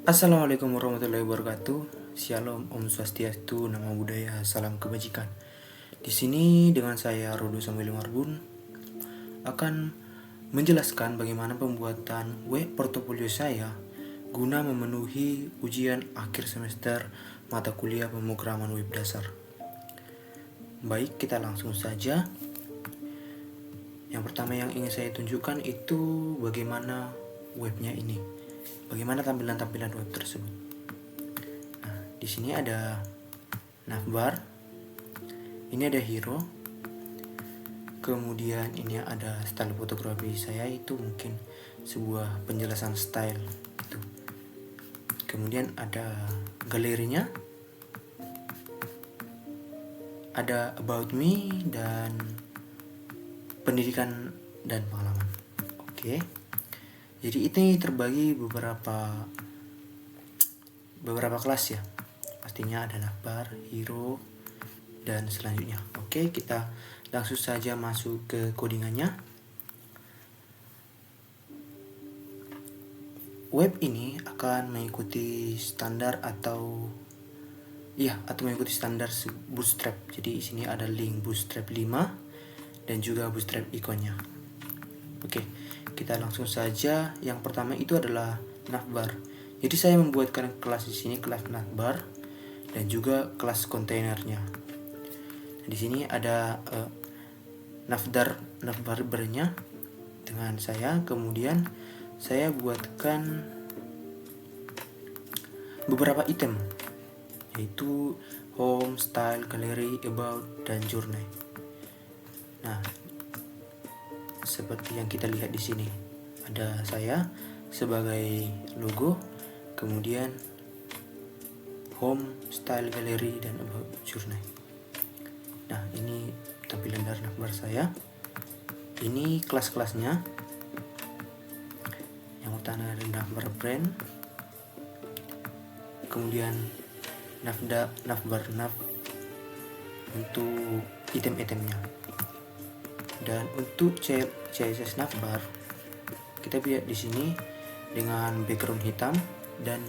Assalamualaikum warahmatullahi wabarakatuh. Shalom, Om Swastiastu, Namo Buddhaya, Salam Kebajikan. Di sini dengan saya Rodo Samuel Marbun akan menjelaskan bagaimana pembuatan web portofolio saya guna memenuhi ujian akhir semester mata kuliah pemrograman web dasar. Baik, kita langsung saja. Yang pertama yang ingin saya tunjukkan itu bagaimana webnya ini. Bagaimana tampilan-tampilan web tersebut. Nah, di sini ada navbar. Ini ada hero. Kemudian ini ada style fotografi saya, itu mungkin sebuah penjelasan style itu. Kemudian ada galerinya. Ada about me dan pendidikan dan pengalaman. Oke. Jadi ini terbagi beberapa kelas ya. Pastinya ada navbar, hero, dan selanjutnya. Oke, kita langsung saja masuk ke codingannya. Web ini akan mengikuti standar atau mengikuti standar Bootstrap. Jadi di sini ada link Bootstrap 5 dan juga Bootstrap ikonnya. Oke, kita langsung saja. Yang pertama itu adalah navbar. Jadi saya membuatkan kelas di sini, kelas navbar dan juga kelas kontainernya. Di sini ada navbarnya dengan saya. Kemudian saya buatkan beberapa item, yaitu home, style, gallery, about, dan journey. Nah, seperti yang kita lihat di sini, ada saya sebagai logo, kemudian home, style, gallery, dan about, journey. Nah, ini tampilan dari navbar saya. Ini kelas-kelasnya. Yang utama ada navbar brand, kemudian navbar untuk item-itemnya. Dan untuk CSS navbar kita lihat di sini dengan background hitam dan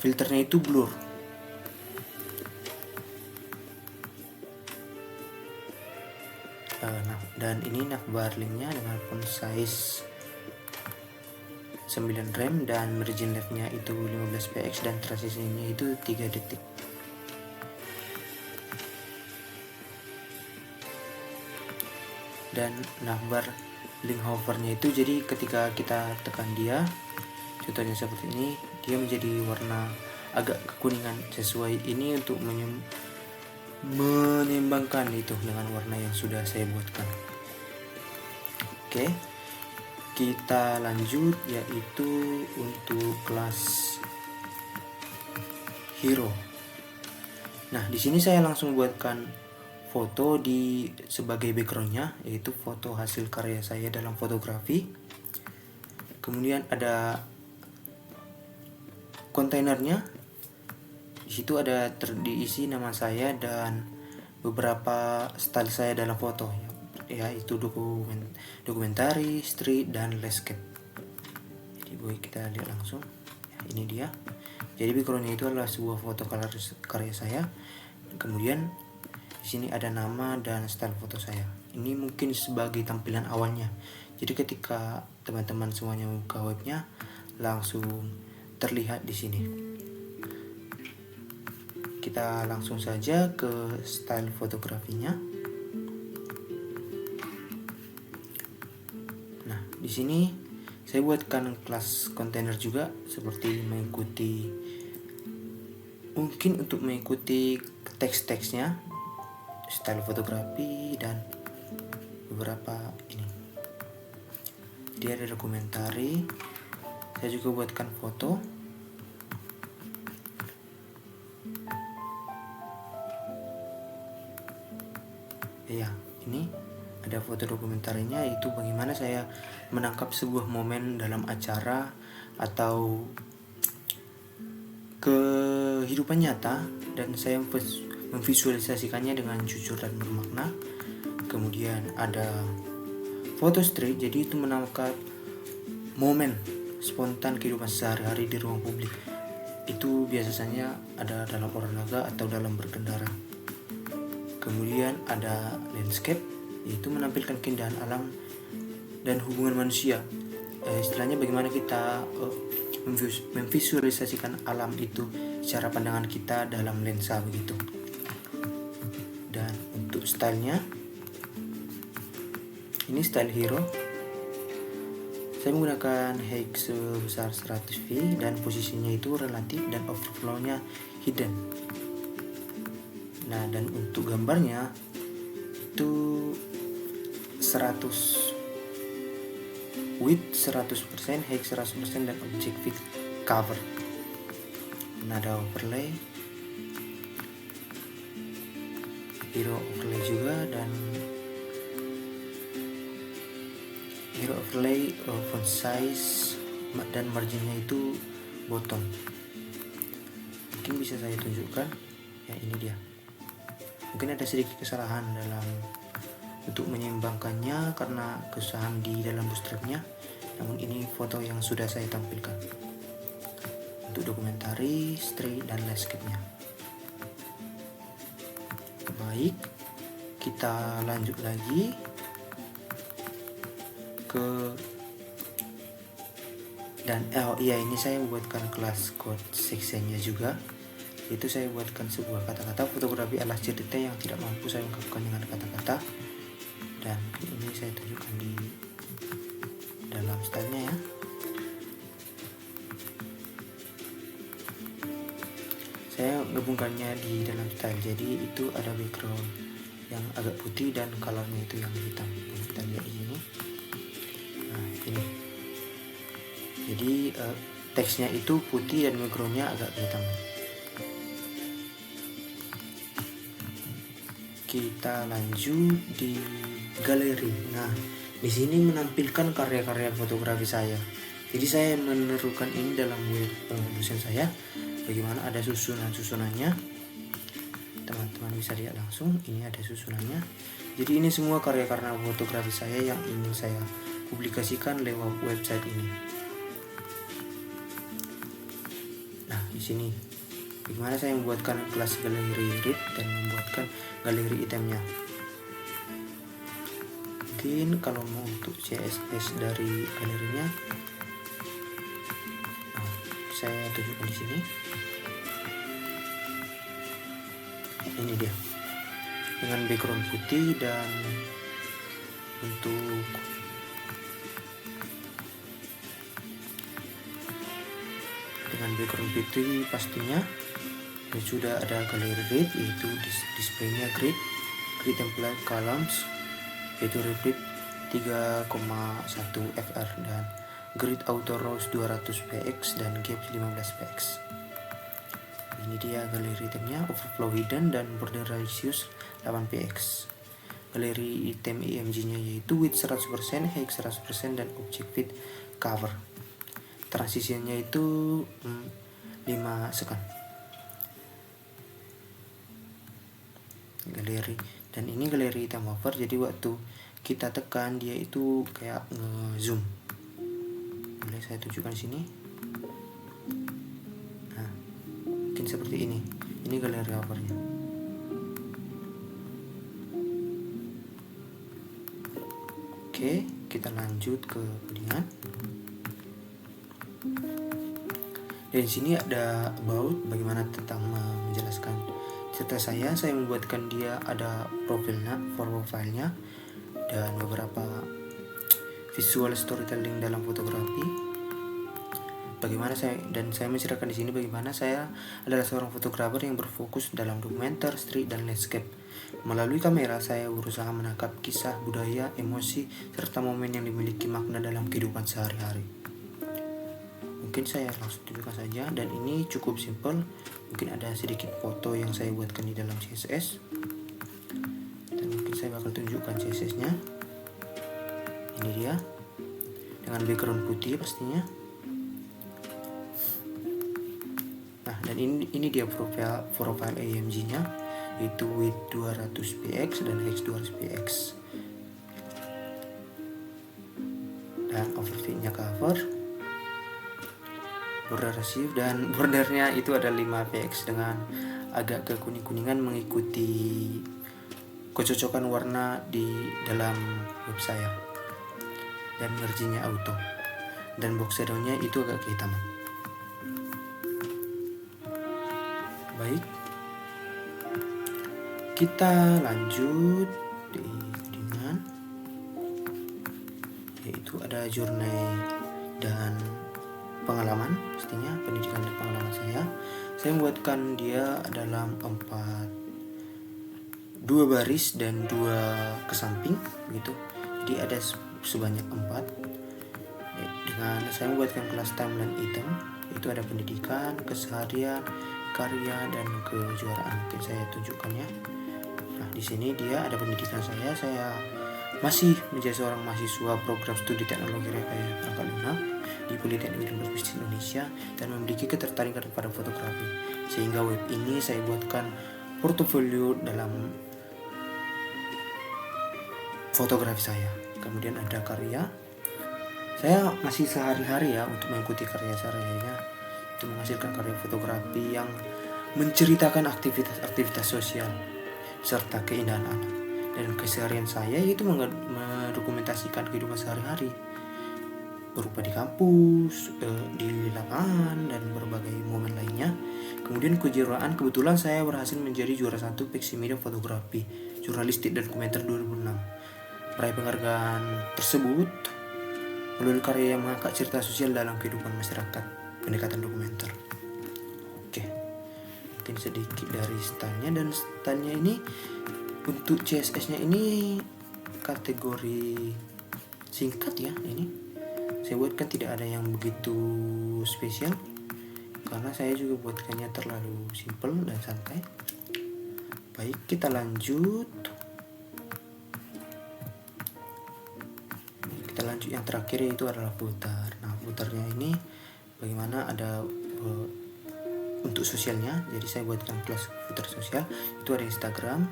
filternya itu blur. Dan ini navbar linknya dengan font size 9 rem dan margin leftnya itu 15 px dan transisinya itu 3 detik. Dan navbar link hovernya itu, jadi ketika kita tekan dia, contohnya seperti ini, dia menjadi warna agak kekuningan. Sesuai ini untuk menyeimbangkan itu dengan warna yang sudah saya buatkan. Oke, kita lanjut, yaitu untuk kelas hero. Nah, di sini saya langsung buatkan foto sebagai backgroundnya, yaitu foto hasil karya saya dalam fotografi. Kemudian ada kontainernya. Di situ ada diisi nama saya dan beberapa style saya dalam foto, yaitu dokumentari, street, dan landscape. Jadi boleh kita lihat langsung. Ini dia. Jadi backgroundnya itu adalah sebuah foto karya saya. Kemudian di sini ada nama dan style foto saya. Ini mungkin sebagai tampilan awalnya. Jadi ketika teman-teman semuanya buka webnya, langsung terlihat di sini. Kita langsung saja ke style fotografinya. Nah, di sini saya buatkan kelas kontainer juga, seperti untuk mengikuti teks-teksnya, style fotografi, dan beberapa ini. Dia ada dokumentari. Saya juga buatkan foto. Ya, ini ada foto dokumentarinya, yaitu bagaimana saya menangkap sebuah momen dalam acara atau kehidupan nyata, dan saya memvisualisasikannya dengan jujur dan bermakna. Kemudian ada foto street, jadi itu menangkap momen spontan kehidupan sehari-hari di ruang publik. itu biasanya ada dalam olahraga atau dalam berkendara. Kemudian ada landscape, yaitu menampilkan keindahan alam dan hubungan manusia. Istilahnya bagaimana kita memvisualisasikan alam itu secara pandangan kita dalam lensa begitu. Dan untuk stylenya, ini style hero. Saya menggunakan height sebesar 100V dan posisinya itu relatif dan overflow-nya hidden. Nah, dan untuk gambarnya itu 100 width 100%, height 100% dan object fit cover. Nah, ada overlay, hero overlay juga, dan hero overlay font size dan marginnya itu bottom. Mungkin bisa saya tunjukkan ya, ini dia. Mungkin ada sedikit kesalahan dalam untuk menyeimbangkannya karena kesalahan di dalam bootstrapnya, namun ini foto yang sudah saya tampilkan untuk dokumentari, street, dan landscape-nya. Baik, kita lanjut lagi ini saya buatkan kelas code sectionnya juga. Itu saya buatkan sebuah kata-kata fotografi ala cerita yang tidak mampu saya ungkapkan dengan kata-kata, dan ini saya tunjukkan di dalam stylenya ya. Saya gabungkannya di dalam style, jadi itu ada background yang agak putih dan colornya itu yang hitam. Kita lihat di sini. Nah, ini. Jadi teksnya itu putih dan backgroundnya agak hitam. Kita lanjut di galeri. Nah, di sini menampilkan karya-karya fotografi saya. Jadi saya menerukan ini dalam web dosen saya. Bagaimana ada susunannya. Teman-teman bisa lihat langsung. Ini ada susunannya. Jadi ini semua karya-karya fotografi saya yang ingin saya publikasikan lewat website ini. Nah, di sini bagaimana saya membuatkan kelas galeri read dan membuatkan galeri itemnya. Mungkin kalau mau untuk CSS dari galerinya, saya tunjukkan di sini. Ini dia, dengan background putih, dan untuk dengan background putih pastinya. Dan sudah ada galeri grid, yaitu displaynya grid template columns, yaitu repeat 3,1 fr, dan grid auto rows 200px dan gap 15px. Ini dia galeri itemnya, overflow hidden dan border radius 8px. Galeri item img nya yaitu width 100%, height 100% dan object fit cover. Transisinya itu 5 second. Galeri, dan ini galeri item hover, jadi waktu kita tekan dia itu kayak nge-zoom. Boleh saya tunjukkan di sini. Nah, mungkin seperti ini. Ini galeri hovernya. Oke, kita lanjut ke codingan. Dan di sini ada about, bagaimana tentang menjelaskan cerita saya membuatkan dia ada profilnya dan beberapa visual storytelling dalam fotografi. Bagaimana saya menceritakan di sini bagaimana saya adalah seorang fotografer yang berfokus dalam dokumenter, street, dan landscape. Melalui kamera saya berusaha menangkap kisah, budaya, emosi, serta momen yang dimiliki makna dalam kehidupan sehari-hari. Mungkin saya langsung tunjukkan saja, dan ini cukup simple. Mungkin ada sedikit foto yang saya buatkan di dalam CSS, dan mungkin saya bakal tunjukkan CSS-nya. Ini dia, dengan background putih pastinya. Nah, dan ini dia profile AMG-nya, yaitu width 200px dan height 200px. Dan overfit-nya cover. border rasif, dan bordernya itu ada 5 px dengan agak kekuning-kuningan mengikuti kecocokan warna di dalam web saya, dan marginnya auto, dan box shadownya itu agak kehitaman. Baik, kita lanjut dengan yaitu ada journey dan pengalaman, pastinya pendidikan dan pengalaman saya. Saya membuatkan dia dalam 2 baris dan 2 ke samping begitu. Jadi ada sebanyak 4. Dengan saya membuatkan kelas timeline item, itu ada pendidikan, keseharian, karya, dan kejuaraan. Mungkin saya tunjukkannya. Nah, di sini dia ada pendidikan saya masih menjadi seorang mahasiswa program studi teknologi rekayasa perangkat lunak di Politeknik Universitas Indonesia dan memiliki ketertarikan pada fotografi, sehingga web ini saya buatkan portofolio dalam fotografi saya. Kemudian ada karya, saya masih sehari-hari ya untuk mengikuti karya saya, itu menghasilkan karya fotografi yang menceritakan aktivitas sosial serta keindahan alam. Dan keseharian saya itu mendokumentasikan kehidupan sehari-hari berupa di kampus, di lapangan, dan berbagai momen lainnya. Kemudian kejuaraan, kebetulan saya berhasil menjadi juara 1 Pixie Media Fotografi Jurnalistik dan Dokumenter 2006. Meraih penghargaan tersebut melalui karya yang mengangkat cerita sosial dalam kehidupan masyarakat, pendekatan dokumenter. Oke, mungkin sedikit dari stylenya, dan stylenya ini untuk CSS-nya ini kategori singkat ya. Ini saya buatkan tidak ada yang begitu spesial karena saya juga buatkannya terlalu simple dan santai. Baik, kita lanjut. Yang terakhir yaitu adalah footer. Nah, footernya ini bagaimana ada untuk sosialnya. Jadi saya buatkan kelas footer sosial, itu ada Instagram.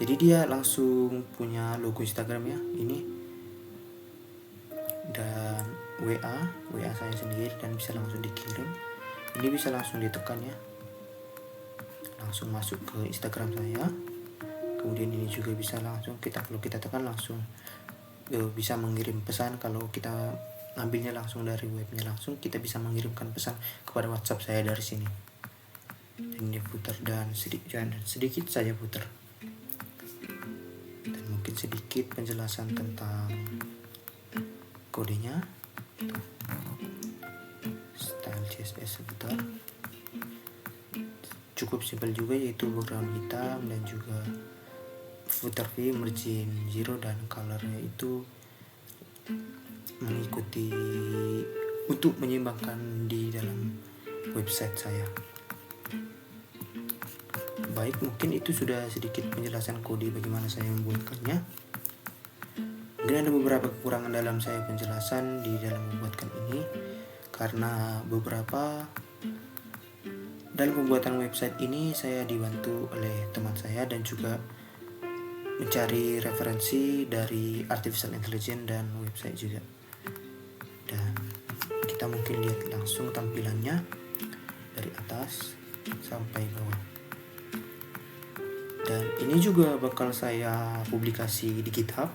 Jadi dia langsung punya logo Instagram ya, ini, dan WA saya sendiri, dan bisa langsung dikirim. Ini bisa langsung ditekan ya, langsung masuk ke Instagram saya. Kemudian ini juga bisa langsung kalau kita tekan langsung bisa mengirim pesan. Kalau kita ngambilnya langsung dari webnya, langsung kita bisa mengirimkan pesan kepada WhatsApp saya dari sini. Ini footer, dan sedikit saja footer, dan mungkin sedikit penjelasan tentang kodenya. Style CSS footer cukup simpel juga, yaitu background hitam dan juga footer V margin 0, dan colornya itu mengikuti untuk menyeimbangkan di dalam website saya. Baik, mungkin itu sudah sedikit penjelasan kode bagaimana saya membuatkannya. Mungkin ada beberapa kekurangan dalam saya penjelasan di dalam membuatkan ini, karena dalam pembuatan website ini saya dibantu oleh teman saya dan juga mencari referensi dari artificial intelligence dan website juga. Dan kita mungkin lihat langsung tampilannya dari atas sampai bawah. Dan ini juga bakal saya publikasi di GitHub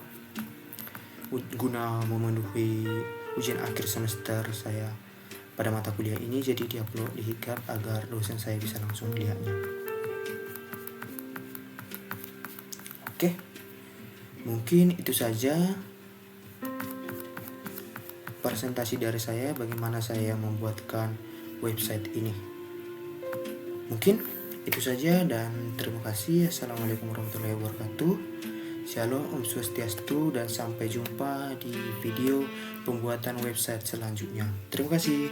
guna memenuhi ujian akhir semester saya pada mata kuliah ini. Jadi diupload di GitHub agar dosen saya bisa langsung melihatnya. Oke, mungkin itu saja presentasi dari saya bagaimana saya membuatkan website ini. Mungkin itu saja, dan terima kasih. Assalamualaikum warahmatullahi wabarakatuh. Shalom, Om Swastiastu, dan sampai jumpa di video pembuatan website selanjutnya. Terima kasih.